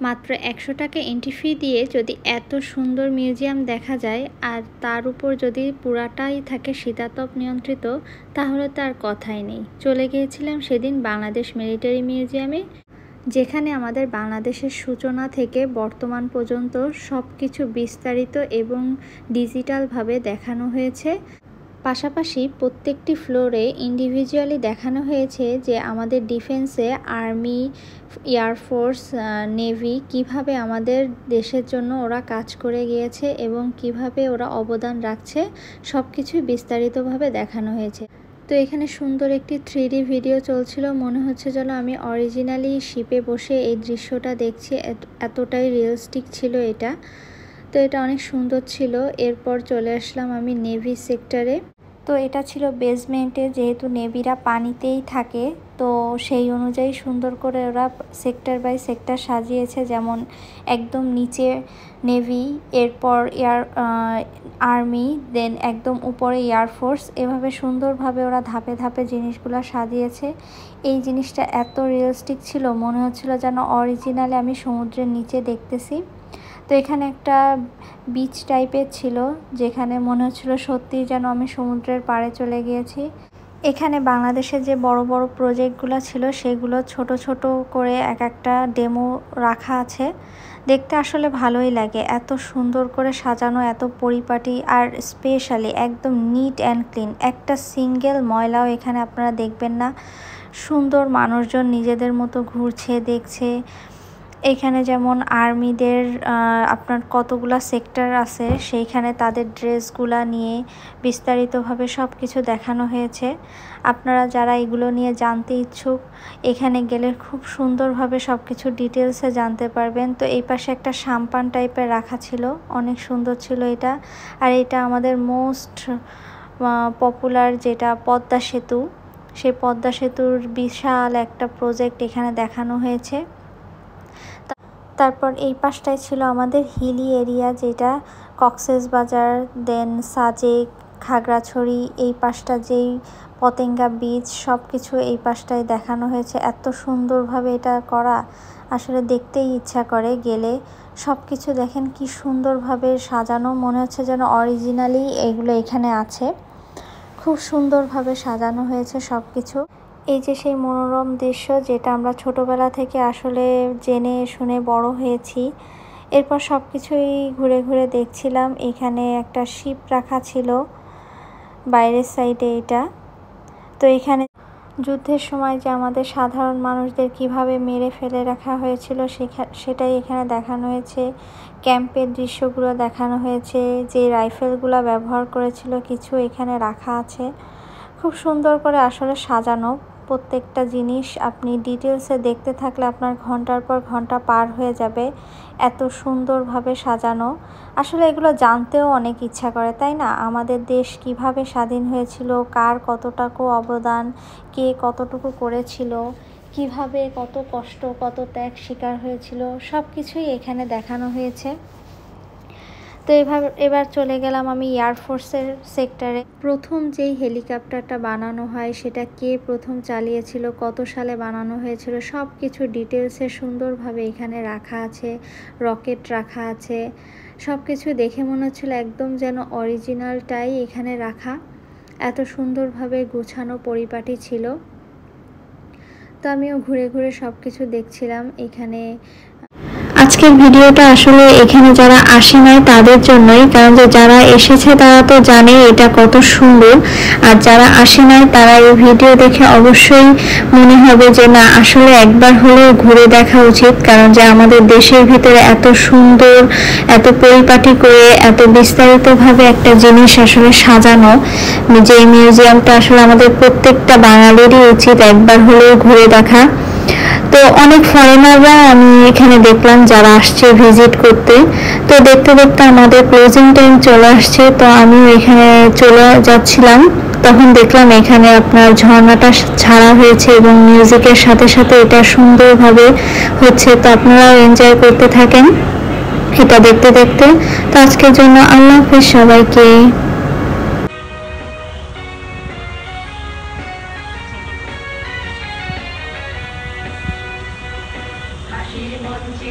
মাত্র ১০০ টাকা entry fee দিয়ে যদি এত সুন্দর মিউজিয়াম দেখা যায় আর তার উপর যদি পুরাটাই থাকে শীতাতপ নিয়ন্ত্রিত, তাহলে তো আর কথাই নেই। চলে গিয়েছিলাম সেদিন বাংলাদেশ মিলিটারি মিউজিয়ামে, যেখানে আমাদের বাংলাদেশের সূচনা থেকে বর্তমান পর্যন্ত সব কিছু বিস্তারিত এবং ডিজিটালভাবে দেখানো হয়েছে। পাশাপাশি প্রত্যেকটি ফ্লোরে ইন্ডিভিজুয়ালি দেখানো হয়েছে যে আমাদের ডিফেন্সে আর্মি, এয়ারফোর্স, নেভি কিভাবে আমাদের দেশের জন্য ওরা কাজ করে গিয়েছে এবং কিভাবে ওরা অবদান রাখছে, সব কিছুই বিস্তারিতভাবে দেখানো হয়েছে। তো এখানে সুন্দর একটি 3D ভিডিও চলছিল, মনে হচ্ছে যেন আমি অরিজিনালি শিপে বসে এই দৃশ্যটা দেখছি, এতটাই রিয়েলিস্টিক ছিল এটা। তো এটা অনেক সুন্দর ছিল। এরপর চলে আসলাম আমি নেভি সেক্টরে। তো এটা ছিল বেসমেন্টে, যেহেতু নেভিরা পানিতেই থাকে তো সেই অনুযায়ী সুন্দর করে ওরা সেক্টর বাই সেক্টর সাজিয়েছে। যেমন একদম নিচে নেভি, এরপর আর্মি, দেন একদম উপরে এয়ারফোর্স, এভাবে সুন্দরভাবে ওরা ধাপে ধাপে জিনিসগুলো সাজিয়েছে। এই জিনিসটা এত রিয়েলিস্টিক ছিল, মনে হচ্ছিল যেন অরিজিনালি আমি সমুদ্রের নিচে দেখতেছি। তো এখানে একটা বিচ টাইপের ছিল, যেখানে মনে হচ্ছিল সত্যি যেন আমি সমুদ্রের পাড়ে চলে গিয়েছি। এখানে বাংলাদেশের যে বড় বড় প্রজেক্টগুলো ছিল সেগুলো ছোট ছোট করে এক একটা ডেমো রাখা আছে। দেখতে আসলে ভালোই লাগে, এত সুন্দর করে সাজানো, এত পরিপাটি, আর স্পেশালি একদম নিট অ্যান্ড ক্লিন। একটা সিঙ্গেল ময়লাও এখানে আপনারা দেখবেন না। সুন্দর মানুষজন নিজেদের মতো ঘুরছে, দেখছে। এখানে যেমন আর্মিদের আপনার কতগুলা সেক্টর আছে, সেইখানে তাদের ড্রেসগুলা নিয়ে বিস্তারিতভাবে সব কিছু দেখানো হয়েছে। আপনারা যারা এগুলো নিয়ে জানতে ইচ্ছুক, এখানে গেলে খুব সুন্দরভাবে সব কিছু ডিটেলসে জানতে পারবেন। তো এই পাশে একটা সাম্পান টাইপের রাখা ছিল, অনেক সুন্দর ছিল এটা। আর এটা আমাদের মোস্ট পপুলার যেটা পদ্মা সেতু, সেই পদ্মা সেতুর বিশাল একটা প্রজেক্ট এখানে দেখানো হয়েছে। তারপর এই পাশটায় ছিল আমাদের হিলি এরিয়া, যেটা কক্সবাজার, দেন সাজেক, খাগড়াছড়ি, এই পাশটা যেই পতেঙ্গা বিচ, সব কিছু এই পাশটায় দেখানো হয়েছে। এত সুন্দরভাবে এটা করা, আসলে দেখতেই ইচ্ছা করে গেলে। সব কিছু দেখেন কি সুন্দরভাবে সাজানো, মনে হচ্ছে যেন অরিজিনালি এগুলো এখানে আছে। খুব সুন্দরভাবে সাজানো হয়েছে সব কিছু। এই যে সেই মনোরম দৃশ্য, যেটা আমরা ছোটোবেলা থেকে আসলে জেনে শুনে বড় হয়েছি। এরপর সব কিছুই ঘুরে ঘুরে দেখছিলাম। এখানে একটা শিপ রাখা ছিল বাইরের সাইডে এটা। তো এখানে যুদ্ধের সময় যে আমাদের সাধারণ মানুষদের কিভাবে মেরে ফেলে রাখা হয়েছিল সেটাই এখানে দেখানো হয়েছে। ক্যাম্পের দৃশ্যগুলো দেখানো হয়েছে, যে রাইফেলগুলো ব্যবহার করেছিল কিছু এখানে রাখা আছে। খুব সুন্দর করে আসলে সাজানো প্রত্যেকটা জিনিস। আপনি ডিটেলসে দেখতে থাকলে আপনার ঘন্টার পর ঘন্টা পার হয়ে যাবে, এত সুন্দরভাবে সাজানো। আসলে এগুলো জানতেও অনেক ইচ্ছা করে, তাই না? আমাদের দেশ কিভাবে স্বাধীন হয়েছিল, কার কতটুকু অবদান, কে কতটুকু করেছিল, কিভাবে কত কষ্ট, কত ত্যাগ স্বীকার হয়েছিল, সব কিছুই এখানে দেখানো হয়েছে। তো এবার চলে গেলাম আমি এয়ারফোর্সের সেক্টরে। প্রথম যেই হেলিকপ্টারটা বানানো হয় সেটা কে প্রথম চালিয়েছিল, কত সালে বানানো হয়েছিল, সব কিছু ডিটেলসে সুন্দরভাবে এখানে রাখা আছে। রকেট রাখা আছে, সব কিছু দেখে মনে হচ্ছিল একদম যেন অরিজিনালটাই এখানে রাখা। এত সুন্দরভাবে গোছানো পরিপাটি ছিল। তো আমিও ঘুরে ঘুরে সব কিছু দেখছিলাম এখানে। আজকের ভিডিওটা আসলে এখানে যারা আসে নাই তাদের জন্যই, কারণ যে যারা এসেছে তারা তো জানে এটা কত সুন্দর, আর যারা আসে নাই তারা এই ভিডিও দেখে অবশ্যই মনে হবে যে না, আসলে একবার হলেও ঘুরে দেখা উচিত। কারণ যে আমাদের দেশের ভিতরে এত সুন্দর, এত পরিপাটি করে, এত বিস্তারিতভাবে একটা জিনিস আসলে সাজানো, যে মিউজিয়ামটা আসলে আমাদের প্রত্যেকটা বাঙালিরই উচিত একবার হলেও ঘুরে দেখা। তো অনেক ফরেনাররা আমি এখানে দেখলাম যারা আসছে ভিজিট করতে। তো দেখতে দেখতে আমাদের ক্লোজিং টাইম চলে আসছে, তো আমিও এখানে চলে যাচ্ছিলাম। তখন দেখলাম এখানে আপনার ঝর্ণাটা ছাড়া হয়েছে এবং মিউজিকের সাথে সাথে এটা সুন্দরভাবে হচ্ছে। তো আপনারাও এনজয় করতে থাকেন এটা দেখতে দেখতে। তো আজকের জন্য আল্লাহ হাফেজ সবাইকে। হাসির মঞ্চে